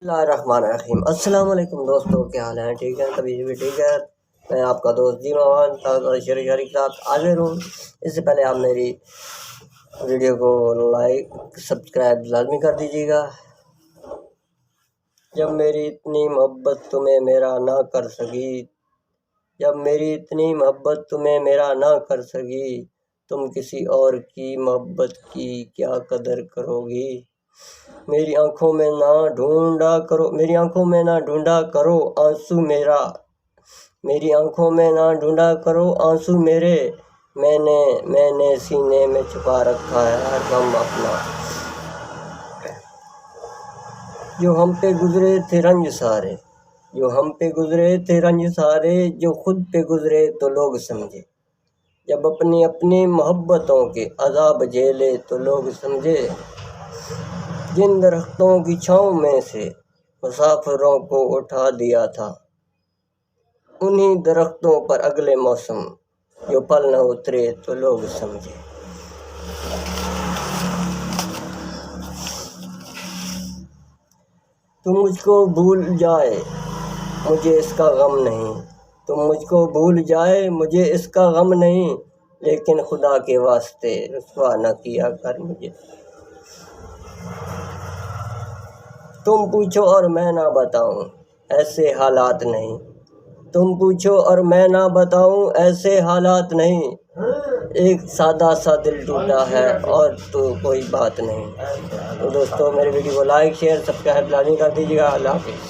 بسم اللہ الرحمن الرحیم۔ السلام علیکم دوستو، کیا حال ہے؟ ٹھیک ہے؟ کبھی بھی ٹھیک ہے؟ میں آپ کا دوست جی موان شریک کے ساتھ حاضر ہوں۔ اس سے پہلے آپ میری ویڈیو کو لائک سبسکرائب لازمی کر دیجیے گا۔ جب میری اتنی محبت تمہیں میرا نہ کر سکی، جب میری اتنی محبت تمہیں میرا نہ کر سکی، تم کسی اور کی محبت کی کیا قدر کرو گی؟ میری آنکھوں میں نہ ڈھونڈا کرو آنسو میرا، میری آنکھوں میں نہ ڈھونڈا کرو آنسو میرے، میں نے سینے میں چھپا رکھا ہے ہر غم اپنا۔ جو ہم پہ گزرے تھے رنج سارے، جو ہم پہ گزرے تھے رنج سارے، جو خود پہ گزرے تو لوگ سمجھے، جب اپنی اپنی محبتوں کے عذاب جھیلے تو لوگ سمجھے۔ جن درختوں کی چھاؤں میں سے مسافروں کو اٹھا دیا تھا، انہی درختوں پر اگلے موسم جو پھل نہ اترے تو لوگ سمجھے۔ تم مجھ کو بھول جائے مجھے اس کا غم نہیں، تم مجھ کو بھول جائے مجھے اس کا غم نہیں، لیکن خدا کے واسطے رسوا نہ کیا کر مجھے۔ تم پوچھو اور میں نہ بتاؤں ایسے حالات نہیں، تم پوچھو اور میں نہ بتاؤں ایسے حالات نہیں، ایک سادہ سا دل ٹوٹا ہے اور تو کوئی بات نہیں۔ تو دوستو، میری ویڈیو کو لائک شیئر سبسکرائب لازمی کر دیجیے گا۔ اللہ حافظ۔